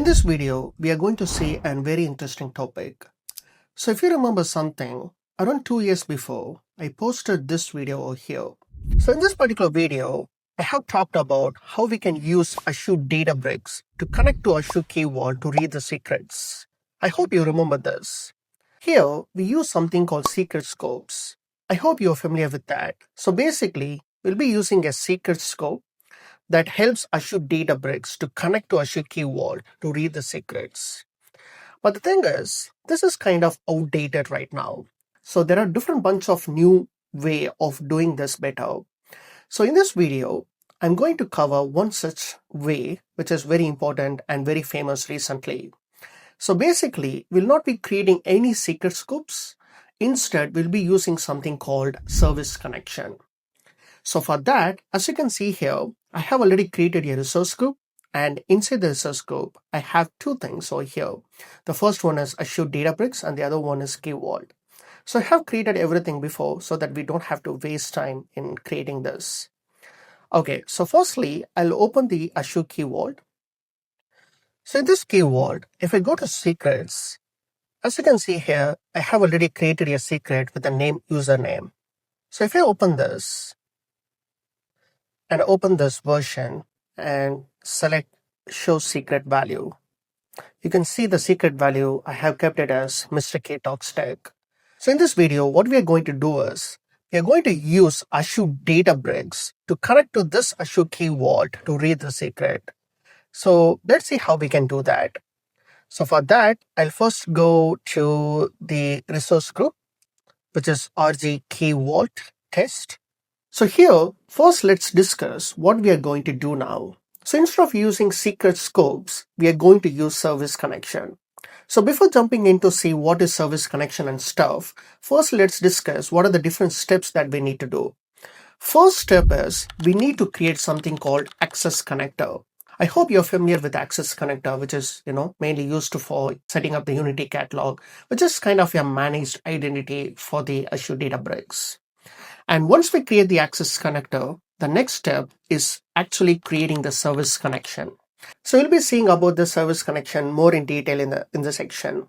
So in this video, we are going to see a very interesting topic. So if you remember something, around 2 years before, I posted this video over here. So in this particular video, I have talked about how we can use Azure Databricks to connect to Azure Key Vault to read the secrets. I hope you remember this. Here, we use something called secret scopes. I hope you're familiar with that. So basically, we'll be using a secret scope that helps Azure Databricks to connect to Azure Key Vault to read the secrets. But the thing is, this is kind of outdated right now. So there are different bunch of new way of doing this better. So in this video, I'm going to cover one such way, which is very important and very famous recently. So basically, we'll not be creating any secret scopes. Instead, we'll be using something called service connection. So for that, as you can see here, I have already created a resource group, and inside the resource group, I have two things over here. The first one is Azure Databricks and the other one is Key Vault. So I have created everything before so that we don't have to waste time in creating this. Okay, so firstly, I'll open the Azure Key Vault. So in this Key Vault, if I go to secrets, as you can see here, I have already created a secret with the name username. So if I open this, and open this version and select show secret value. You can see the secret value. I have kept it as Mr. K Talks Tech. So in this video, what we are going to do is we are going to use Azure Databricks to connect to this Azure Key Vault to read the secret. So let's see how we can do that. So for that, I'll first go to the resource group, which is RG Key Vault test. So here, first let's discuss what we are going to do now. So instead of using secret scopes, we are going to use service connection. So before jumping in to see what is service connection and stuff, first let's discuss what are the different steps that we need to do. First step is we need to create something called Access Connector. I hope you're familiar with Access Connector, which is mainly used for setting up the Unity catalog, which is kind of a managed identity for the Azure Databricks. And once we create the access connector, the next step is actually creating the service connection. So we'll be seeing about the service connection more in detail in the section.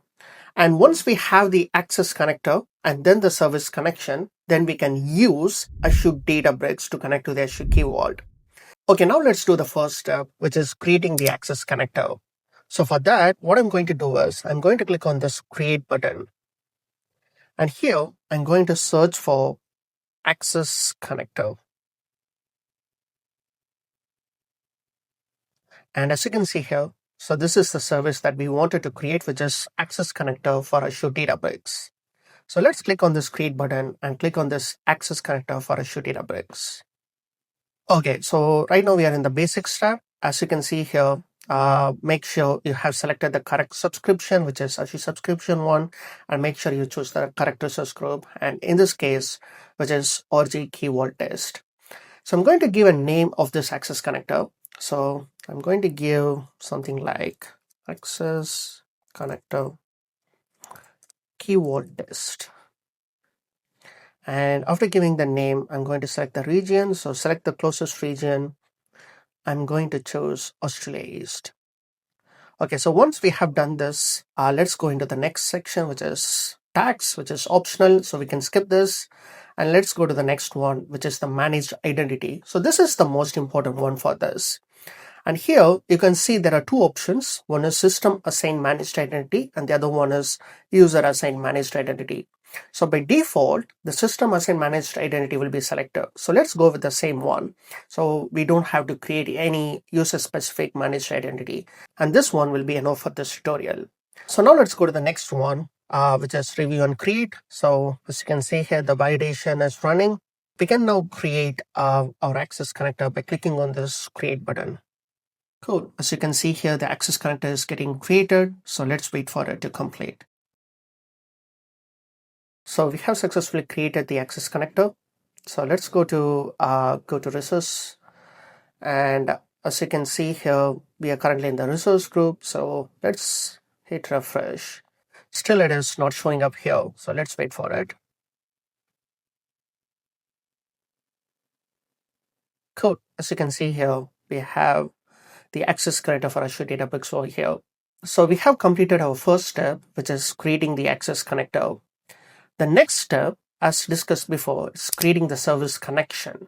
And once we have the access connector and then the service connection, then we can use Azure Databricks to connect to the Azure Key Vault. Okay, now let's do the first step, which is creating the access connector. So for that, what I'm going to do is I'm going to click on this create button. And here I'm going to search for access connector. And as you can see here, so this is the service that we wanted to create, which is access connector for Azure Databricks. So let's click on this create button and click on this access connector for Azure Databricks. Okay, so right now we are in the basics tab. As you can see here, make sure you have selected the correct subscription, which is Azure subscription one, and make sure you choose the correct resource group. And in this case, which is RG Key Vault test. So I'm going to give a name of this access connector. So I'm going to give something like access connector Key Vault test. And after giving the name, I'm going to select the region. So select the closest region. I'm going to choose Australia East. Okay, so once we have done this, let's go into the next section, which is tags, which is optional. So we can skip this. And let's go to the next one, which is the managed identity. So this is the most important one for this. And here you can see there are two options. One is system assigned managed identity and the other one is user assigned managed identity. So by default, the system assigned managed identity will be selected. So let's go with the same one. So we don't have to create any user specific managed identity. And this one will be enough for this tutorial. So now let's go to the next one, which is review and create. So as you can see here, the validation is running. We can now create our access connector by clicking on this create button. Cool. As you can see here, the access connector is getting created. So let's wait for it to complete. So we have successfully created the access connector. So let's go to resource. And as you can see here, we are currently in the resource group. So let's hit refresh. Still, it is not showing up here. So let's wait for it. Cool. As you can see here, we have the access connector for Azure Databricks over here. So we have completed our first step, which is creating the access connector. The next step, as discussed before, is creating the service connection.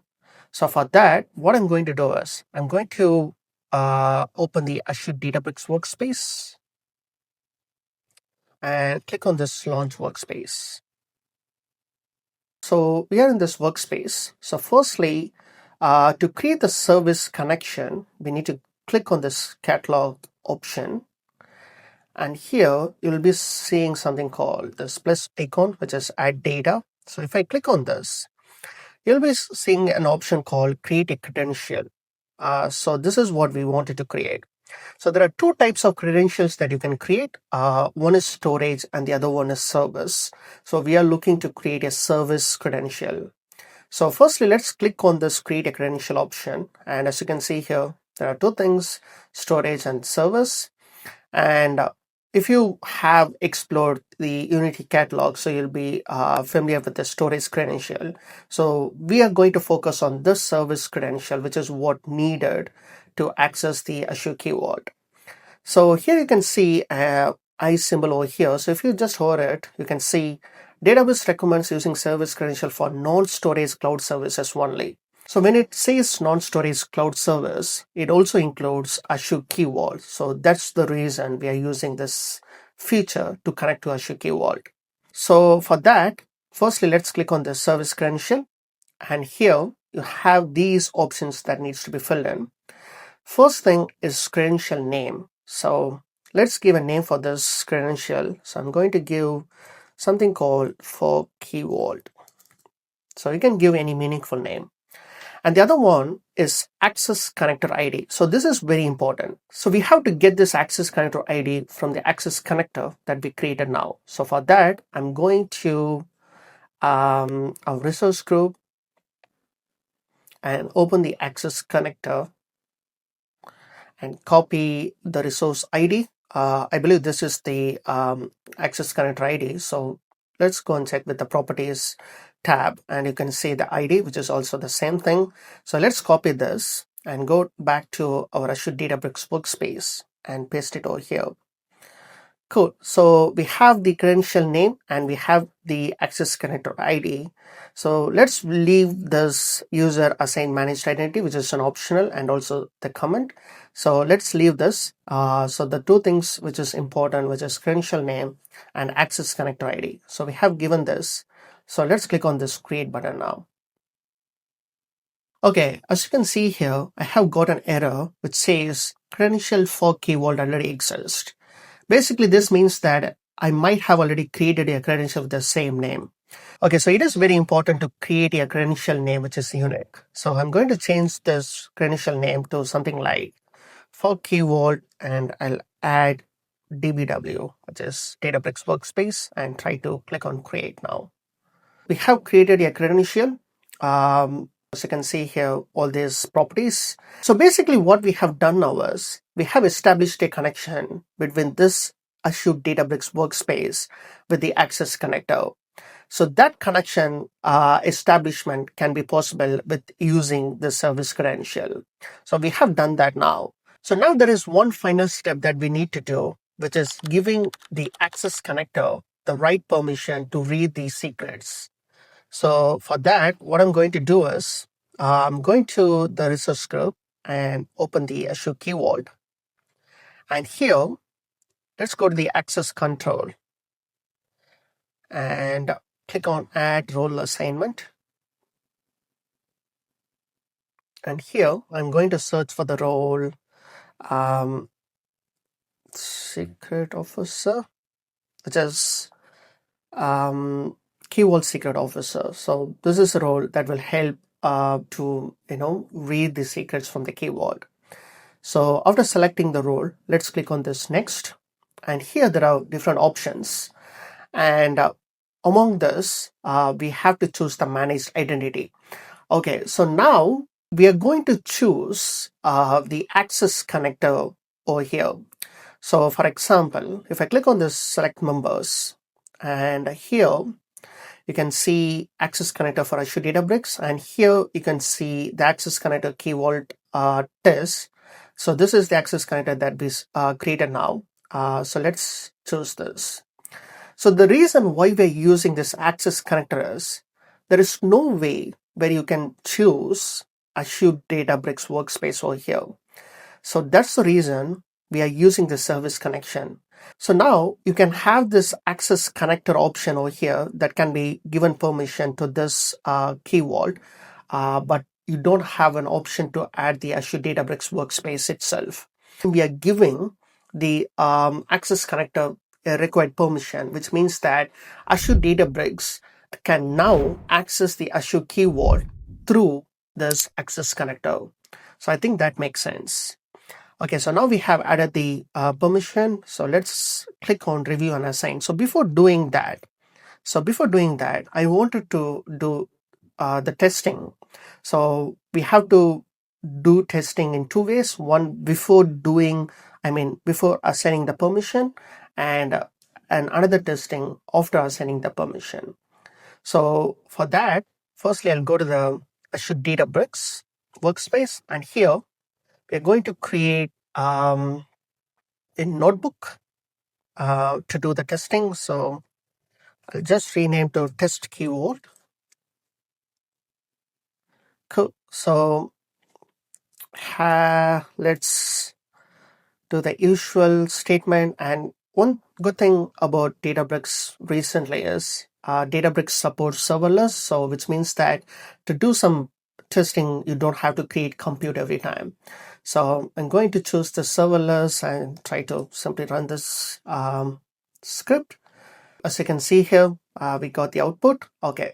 So for that, what I'm going to do is I'm going to open the Azure Databricks workspace and click on this launch workspace. So we are in this workspace. So firstly, to create the service connection, we need to click on this catalog option. And here you'll be seeing something called this plus icon, which is add data. So if I click on this, you'll be seeing an option called create a credential. So this is what we wanted to create. So there are two types of credentials that you can create. One is storage and the other one is service. So we are looking to create a service credential. So firstly, let's click on this create a credential option. And as you can see here, there are two things, storage and service. And if you have explored the Unity catalog, so you'll be familiar with the storage credential. So we are going to focus on this service credential, which is what needed to access the Azure Key Vault. So here you can see I symbol over here. So if you just hover it, you can see database recommends using service credential for non-storage cloud services only. So when it says non-storage cloud service, it also includes Azure Key Vault. So that's the reason we are using this feature to connect to Azure Key Vault. So for that, firstly, let's click on the service credential. And here you have these options that needs to be filled in. First thing is credential name. So let's give a name for this credential. So I'm going to give something called for Key Vault. So you can give any meaningful name. And the other one is access connector ID. So this is very important. So we have to get this access connector ID from the access connector that we created now. So for that, I'm going to our resource group and open the access connector and copy the resource ID. I believe this is the access connector ID. So let's go and check with the properties tab, and you can see the ID, which is also the same thing. So let's copy this and go back to our Azure Databricks workspace and paste it over here. Cool. So we have the credential name and we have the access connector ID. So let's leave this user assign managed identity, which is an optional, and also the comment. So let's leave this. So the two things which is important, which is credential name and access connector ID. So we have given this. So let's click on this create button now. Okay, as you can see here, I have got an error which says credential for Key Vault already exists. Basically, this means that I might have already created a credential with the same name. Okay, so it is very important to create a credential name which is unique. So I'm going to change this credential name to something like for Key Vault, and I'll add DBW, which is Databricks Workspace, and try to click on create now. We have created a credential. As you can see here, all these properties. So basically what we have done now is we have established a connection between this Azure Databricks workspace with the access connector. So that connection establishment can be possible with using the service credential. So we have done that now. So now there is one final step that we need to do, which is giving the access connector the right permission to read these secrets. So for that, what I'm going to do is I'm going to the resource group and open the Azure Key Vault. And here, let's go to the access control and click on add role assignment. And here, I'm going to search for the role secret officer, which is Key Vault secret officer. So this is a role that will help to read the secrets from the Key Vault. So after selecting the role, let's click on this next. And here there are different options. And among this, we have to choose the managed identity. Okay, so now we are going to choose the access connector over here. So for example, if I click on this select members, and here you can see access connector for Azure Databricks, and here you can see the access connector Key Vault test. So this is the access connector that we created now. So let's choose this. So the reason why we're using this access connector is there is no way where you can choose Azure Databricks workspace over here. So that's the reason we are using the service connection. So now you can have this access connector option over here that can be given permission to this key vault, but you don't have an option to add the Azure Databricks workspace itself. We are giving the access connector a required permission, which means that Azure Databricks can now access the Azure key vault through this access connector. So I think that makes sense. Okay, so now we have added the permission. So let's click on review and assign. So before doing that, I wanted to do the testing. So we have to do testing in two ways. One, before assigning the permission, and another testing after assigning the permission. So for that, firstly, I'll go to the Azure Databricks workspace, and here we're going to create a notebook to do the testing. So I'll just rename to test keyword. Cool. So let's do the usual statement. And one good thing about Databricks recently is Databricks supports serverless. So which means that to do some testing, you don't have to create compute every time. So I'm going to choose the serverless and try to simply run this script. As you can see here, we got the output. Okay.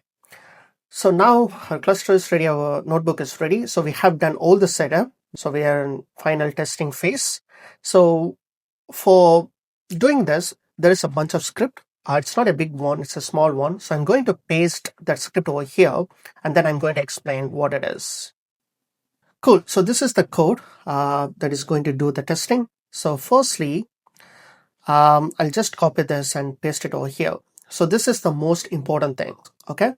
So now our cluster is ready, our notebook is ready. So we have done all the setup. So we are in final testing phase. So for doing this, there is a bunch of script. It's not a big one, it's a small one. So I'm going to paste that script over here, and then I'm going to explain what it is. Cool. So this is the code that is going to do the testing. So firstly, I'll just copy this and paste it over here. So this is the most important thing. Okay.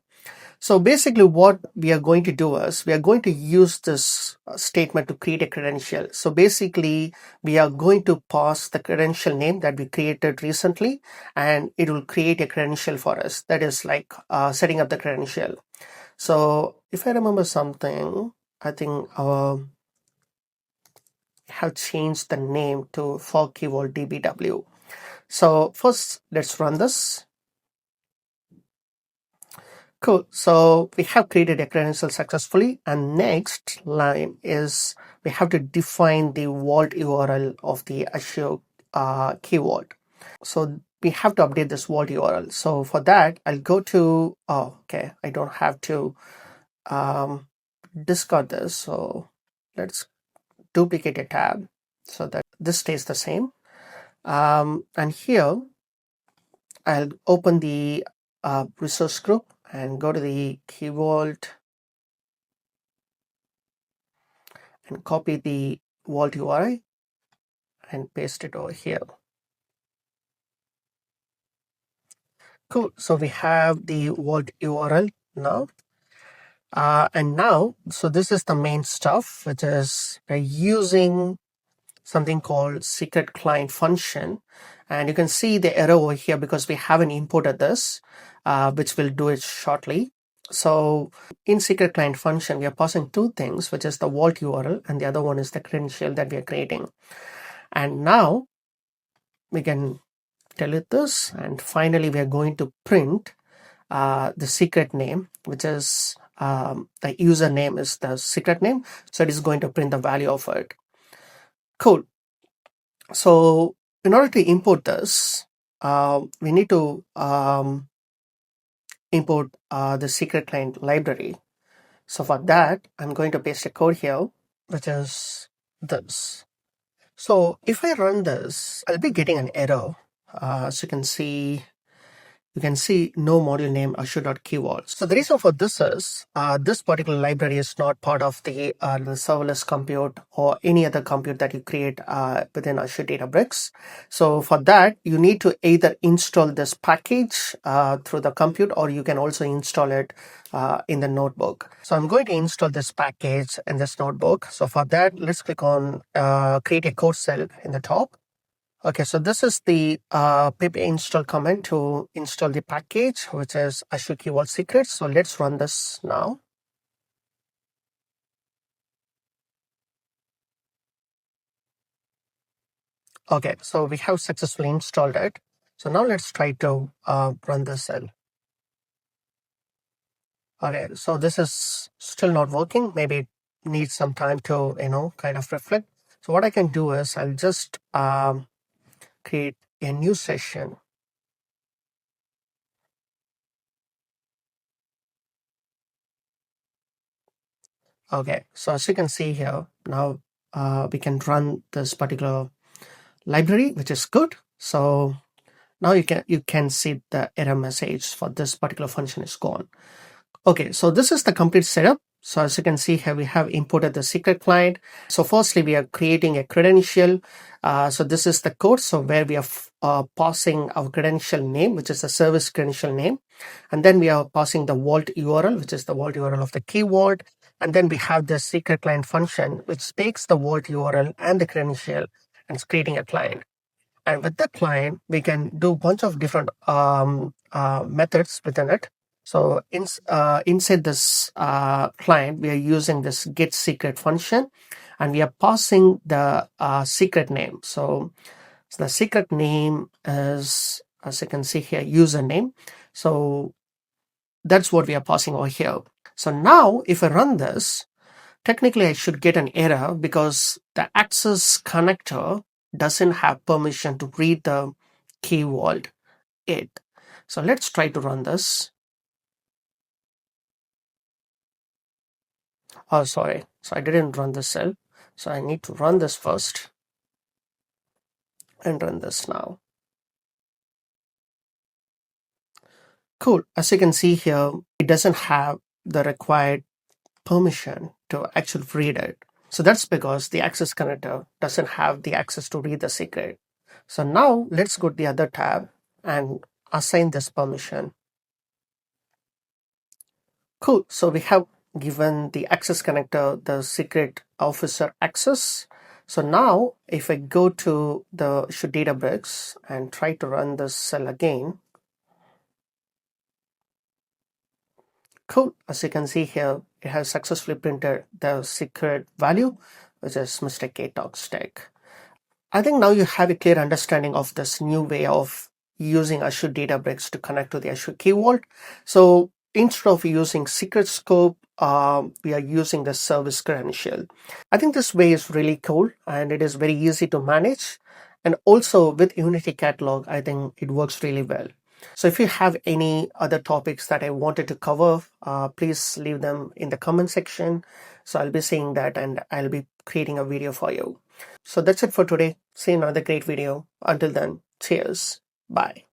So basically what we are going to do is we are going to use this statement to create a credential. So basically we are going to pass the credential name that we created recently, and it will create a credential for us. That is like setting up the credential. So if I remember something, I think have changed the name to for keyword dbw. So first let's run this. Cool. So we have created a credential successfully, and next line is we have to define the vault URL of the Azure key vault. So we have to update this vault URL. So for that, I'll go to, okay, I don't have to discard this. So let's duplicate a tab so that this stays the same. And here I'll open the resource group and go to the key vault and copy the vault URI and paste it over here. Cool. So we have the vault URL now. And now, so this is the main stuff, which is we're using something called secret client function. And you can see the error over here because we haven't imported this, which we'll do it shortly. So in secret client function, we are passing two things, which is the vault URL, and the other one is the credential that we are creating. And now we can delete this, and finally we are going to print the secret name, which is the username is the secret name. So it is going to print the value of it. Cool. So in order to import this, we need to import the secret client library. So for that, I'm going to paste a code here, which is this. So if I run this, I'll be getting an error. So you can see no module name Azure.keyvault. So the reason for this is this particular library is not part of the serverless compute or any other compute that you create within Azure Databricks. So for that, you need to either install this package through the compute, or you can also install it in the notebook. So I'm going to install this package in this notebook. So for that, let's click on create a code cell in the top. Okay, so this is the pip install command to install the package, which is Azure Key Vault Secrets. So let's run this now. Okay, so we have successfully installed it. So now let's try to run this cell. Okay, so this is still not working. Maybe it needs some time to, kind of reflect. So what I can do is I'll just create a new session. Okay, so as you can see here, now we can run this particular library, which is good. So now you can see the error message for this particular function is gone. Okay, so this is the complete setup. So as you can see here, we have imported the secret client. So firstly, we are creating a credential. So this is the code. So where we are passing our credential name, which is the service credential name. And then we are passing the vault URL, which is the vault URL of the key vault. And then we have the secret client function, which takes the vault URL and the credential and is creating a client. And with the client, we can do a bunch of different methods within it. So inside this client, we are using this get secret function, and we are passing the secret name. So the secret name is, as you can see here, username. So that's what we are passing over here. So now if I run this, technically I should get an error because the access connector doesn't have permission to read the key vault yet. So let's try to run this. Oh, sorry. So I didn't run this cell. So I need to run this first and run this now. Cool. As you can see here, it doesn't have the required permission to actually read it. So that's because the access connector doesn't have the access to read the secret. So now let's go to the other tab and assign this permission. Cool. So we have given the access connector the secret officer access. So now if I go to the Azure Databricks and try to run this cell again, cool. As you can see here, it has successfully printed the secret value, which is Mr. K Talk Stack. I think now you have a clear understanding of this new way of using Azure Databricks to connect to the Azure Key Vault. So instead of using secret scope, we are using the service credential. I think this way is really cool and it is very easy to manage. And also with Unity Catalog, I think it works really well. So if you have any other topics that I wanted to cover, please leave them in the comment section. So I'll be seeing that and I'll be creating a video for you. So that's it for today. See you in another great video. Until then, cheers. Bye.